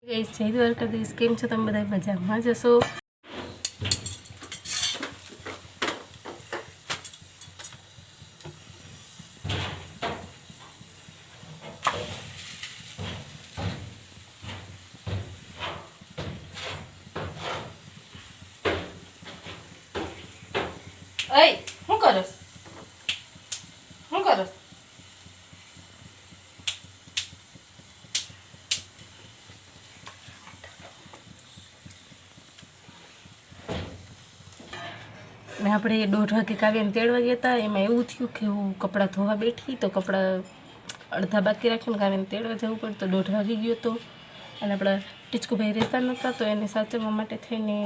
Guys જય દ્વારકાધીશ, કેમ છો તમે બધા? મજામાં જશો? ઓય શું કરસ? શું કરસ? ને આપણે 1:30 વાગે કાવ્યાને તેડવા ગયા હતા. એમાં એવું થયું કે હું કપડાં ધોવા બેઠી તો કપડાં અડધા બાકી રાખીને કાવ્યાને તેડવા જવું પડે તો 1:30 વાગી ગયો હતો. અને આપણા ટીચકુભાઈ રહેતા નહોતા તો એને સાચવવા માટે થઈને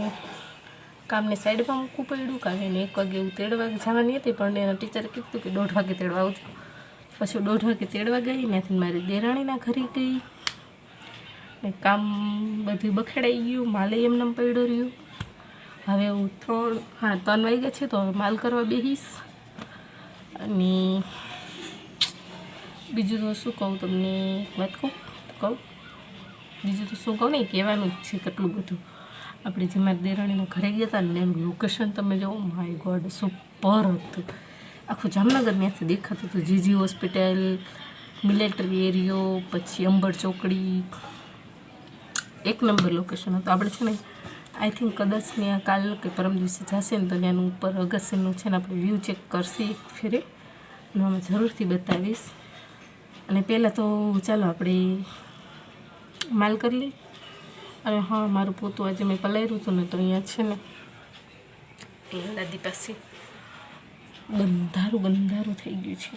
કામને સાઈડમાં મૂકવું પડ્યું. કાવ્યાને 1 વાગે એવું તેડવા જવાની હતી પણ એના ટીચરે કીધું કે 1:30 વાગે તેડવા આવજો. પછી 1:30 વાગે તેડવા ગઈ. ત્યાંથી મારી દેરાણીના ઘરે ગઈ ને કામ બધું બખેડાઈ ગયું. માલે એમને પડ્યો રહ્યું. હવે હું 3 વાગ્યા છે તો હવે માલ કરવા બેસીશ. અને બીજું તો શું કહું તમને, વાત કહું બીજું તો શું કહું નહીં, કહેવાનું જ છે કેટલું બધું. આપણે જે મારા દેરાણીના ઘરે ગયા હતા ને એનું લોકેશન તમે જુઓ, માય ગોડ સુપર હતું. આખું જામનગર ત્યાંથી દેખાતું હતું. જીજી હોસ્પિટલ, મિલિટરી એરિયો, પછી અંબર ચોકડી, 1 નંબર લોકેશન હતું. આપણે છે ને આઈ થિંક કદાચ ત્યાં કાલ કે પરમ દિવસે જશે ને તો ત્યાંનું ઉપર અગસ્યનું છે ને આપણે વ્યૂ ચેક કરશે એક ફેરે અને અમે જરૂરથી બતાવીશ. અને પહેલાં તો ચાલો આપણે માલ કરી લઈ. અને હા, મારું પોતું આજે મેં પલાળ્યું હતું ને તો અહીંયા છે ને અહીંયા દાદી પાસે ગંધારું થઈ ગયું છે.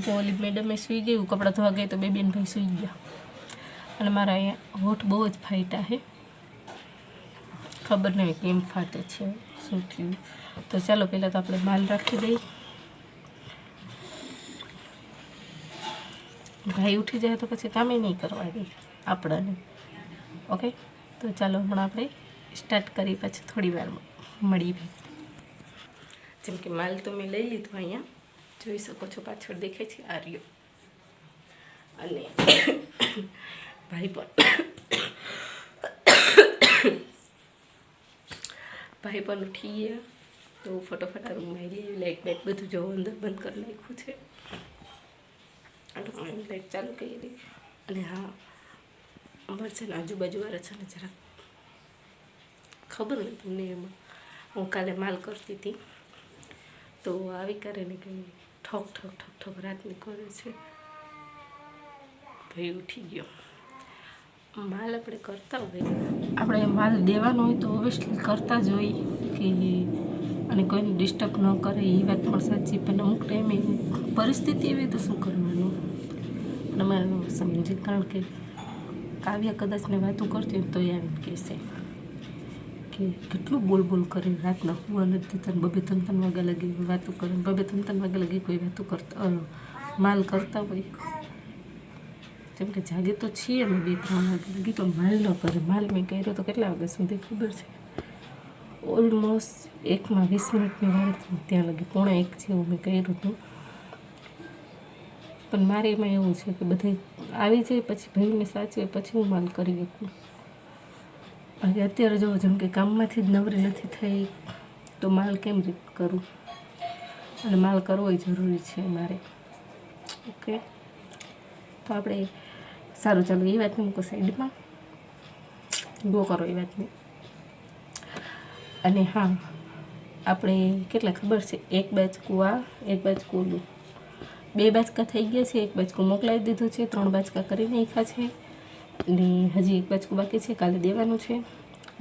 જો ઓલી મેડમે સૂઈ ગયું, કપડાં ધોવા ગઈ તો બે બેન ભાઈ સૂઈ ગયા. અને મારા અહીંયા હોઠ બહુ જ ફાટ્યા છે. ખબર નહીં કેમ ફાટે છે, શું થયું. તો ચાલો પહેલાં તો આપણે માલ રાખી દઈએ. ભાઈ ઉઠી જાય તો પછી કામે નહીં કરવા દે આપણાને. ઓકે, તો ચાલો હમણાં આપણે સ્ટાર્ટ કરી, પછી થોડી વાર મળી. જેમ કે માલ તો મેં લઈ લીધો, અહીંયા જોઈ શકો છો પાછળ દેખાય છે આર્યો. અને ભાઈ પણ ઉઠી ગયા તો ફટોફટ આ રૂમમાં આવી ગઈ. લાઇટ બાઇટ બધું જો અંદર બંધ કરી નાખ્યું છે. લાઇટ ચાલુ કરી દઈ. અને હા, અમારે છે ને આજુબાજુવાળા છે ને જરાક ખબર નહીં તમને, એમાં હું કાલે માલ કરતી હતી તો આવી કરે ને કે ઠોક ઠોક ઠોક ઠોક રાતની કરે છે. ભાઈ ઉઠી ગયો. માલ આપણે કરતા હોય, આપણે માલ દેવાનો હોય તો ઓબ્વિયસલી કરતા જ હોય કે, અને કોઈને ડિસ્ટર્બ ન કરે એ વાત પણ સાચી. પણ અમુક ટાઈમે પરિસ્થિતિ એવી તો શું કરવાનું, અને મારે ન સમજે. કારણ કે કાવ્યા કદાચને વાતો કરતી હોય તો એ આવીને કહેશે કે કેટલું બોલ કરે રાતના, હું નથી તને 2-3 વાગ્યા લગી વાતો કરે. 2-3 વાગ્યા લગી કોઈ વાતો કરતા માલ કરતા હોય. જેમ કે જાગે તો છીએ ને 2-3 વાગ્યા લગી, પણ માલ ન કરે. માલ મેં કર્યો તો કેટલા વાગ્યા સુધી ખબર છે? ઓલમોસ્ટ 1:20 મિનિટની વાર ત્યાં લગી, 1:45 જેવું મેં કર્યું હતું. પણ મારે એમાં એવું છે કે બધે આવી જાય પછી ભાઈને સાચવે પછી હું માલ કરી શકું. અને અત્યારે જો જેમ કે કામમાંથી જ નવરી નથી થઈ તો માલ કેમ રીતે કરું? અને માલ કરવો જરૂરી છે મારે. ઓકે, તો આપણે સારું ચાલો એ વાતને મૂકો સાઈડમાં, ગો કરો એ વાતને. અને હા, આપણે કેટલા ખબર છે, 1 બાજકું આ 1 બાજકું ઓલું, 2 બાજકા થઈ ગયા છે. 1 બાજકું મોકલાવી દીધું છે, 3 બાજકા કરી નાખ્યા છે. અને હજી 1 બાજકું બાકી છે, કાલે દેવાનું છે.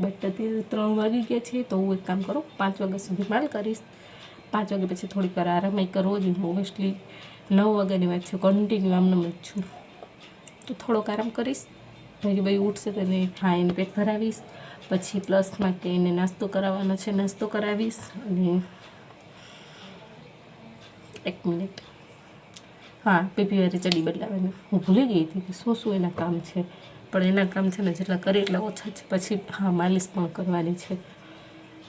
બટ અત્યારે 3 વાગી ગયા છે તો હું એક કામ કરું, 5 વાગ્યા સુધી માલ કરીશ. 5 વાગ્યા પછી થોડીક વાર આરામ કરવો જોઈએ. ઓબ્વિયસલી 9 વાગ્યાની વાત છે, કન્ટિન્યુ આમને જ છું તો થોડોક આરામ કરીશ. ભાઈ ઉઠશે તો એને એને પેટ ભરાવીશ. પછી પ્લસમાં કે એને નાસ્તો કરાવવાનો છે, નાસ્તો કરાવીશ. અને 1 મિનિટ, હા, પીપીવાળી ચડી બદલાવાની હું ભૂલી ગઈ હતી કે શું એના કામ છે. પણ એના કામ છે ને જેટલા કરે એટલા ઓછા છે. પછી હા, માલિશ પણ કરવાની છે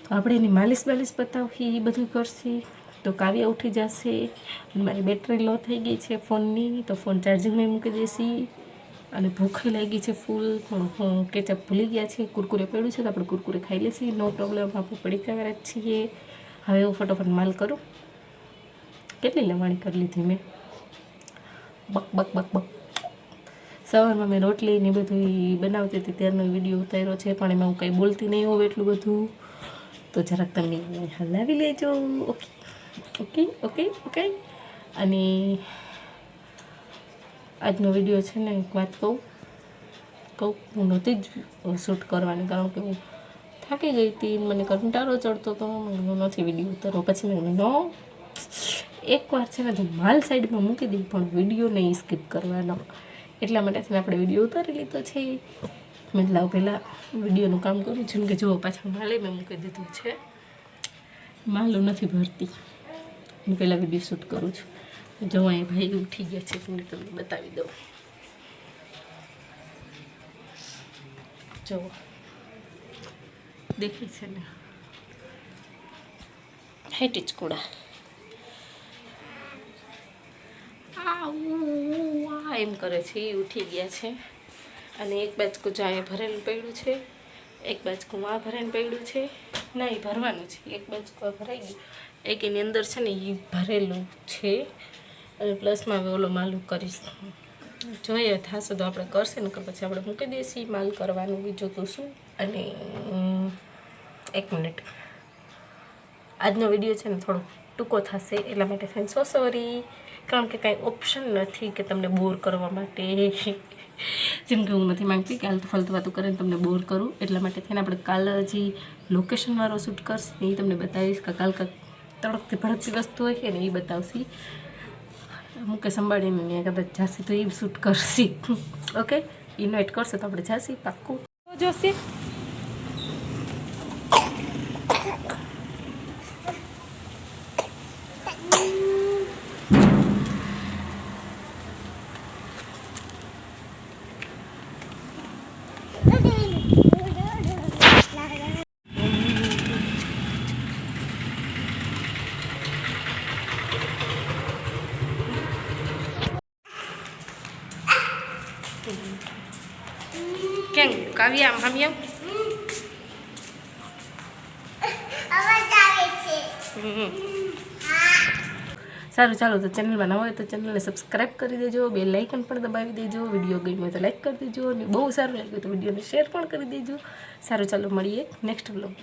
તો આપણે એની માલિશ બતાવી, એ બધું કરશે. તો કાવ્યા ઉઠી જશે. મારી બેટરી લો થઈ ગઈ છે ફોનની, તો ફોન ચાર્જિંગમાં મૂકી દેશી. અને ભૂખ લાગી છે ફૂલ, પણ હું કેચઅપ ભૂલી ગયા છે. કુરકુરે પડ્યું છે તો આપણે કુરકુરે ખાઈ લઈશું, નો પ્રોબ્લેમ. આપણે પડી ગયા છીએ. હવે હું ફટાફટ માલ કરું. કેટલી લવાણી કરી લીધી મેં, બક બક બક બક. સવારમાં મેં રોટલી ને બધું બનાવતી હતી ત્યારનો વિડીયો ઉતાર્યો છે, પણ એમાં હું કંઈ બોલતી નહીં હોઉં એટલું બધું, તો જરાક તમે હલાવી લેજો. Okay okay okay okay. અને આજનો વિડીયો છે ને, એક વાત કહું, હું નહોતી જ શૂટ કરવાની, કારણ કે હું થાકી ગઈ હતી, મને કંટાળો ચડતો હતો, હું નથી વિડીયો ઉતારવો. પછી મેં નો, એકવાર છે ને તો માલ સાઈડમાં મૂકી દઈ, પણ વિડીયો નહીં સ્કીપ કરવાનો. એટલા માટે છે ને આપણે વિડીયો ઉતારી લીધો છે. મેં લાવ પહેલાં વિડીયોનું કામ કરું છું, કે જુઓ પાછળ માલે મેં મૂકી દીધું છે. માલું નથી ભરતી, હું પહેલાં વિડીયો શૂટ કરું છું. જો અહીં ભાઈ ઉઠી ગયા છે, તમને બતાવી દઉં. જો દેખાય છે ને, હે ટીચકુડા, એમ કરે છે, એ ઉઠી ગયા છે. અને એક બાજકું જો અહીંયા ભરેલું પડ્યું છે, એક બાજકું આ ભરાઈને પડ્યું છે. ના, એ ભરવાનું છે. એક બાજકું આ ભરાઈ ગયું, એક એની અંદર છે ને એ ભરેલું છે. અને પ્લસમાં હવે ઓલો માલું કરીશ, જોઈએ થશે તો આપણે કરશે, ને પછી આપણે મૂકી દઈશું માલ કરવાનું બીજું તો શું. અને એક મિનિટ, આજનો વિડીયો છે ને થોડો ટૂંકો થશે, એટલા માટે થઈને સો સોરી, કારણ કે કાંઈ ઓપ્શન નથી કે તમને બોર કરવા માટે. જેમ કે હું નથી માંગતી કે હાલતું ફાલતું વાતું કરીને તમને બોર કરું, એટલા માટે થઈને આપણે કાલ હજી લોકેશનવાળો શૂટ કરશે ને, એ તમને બતાવીશ. કે કાલ કાંક તડકથી ભડકતી વસ્તુ હોય છે ને એ બતાવશી. મૂકે સંભાળીને ત્યાં કદાચ જાસી તો એ શૂટ કરશી. ઓકે, ઇન્વાઇટ કરશે તો આપણે જાસી પાક્કું જોશી. કેમ કાવ્યા આમ આમ સારું, ચાલો તો ચેનલમાં નવા હોય તો ચેનલને સબસ્ક્રાઈબ કરી દેજો, બેલ આઇકન પણ દબાવી દેજો, વિડીયો ગમ્યો હોય તો લાઈક કરી દેજો, અને બહુ સારું લાગ્યું તો વિડીયોને શેર પણ કરી દેજો. સારું, ચાલો મળીએ નેક્સ્ટ વ્લોગ.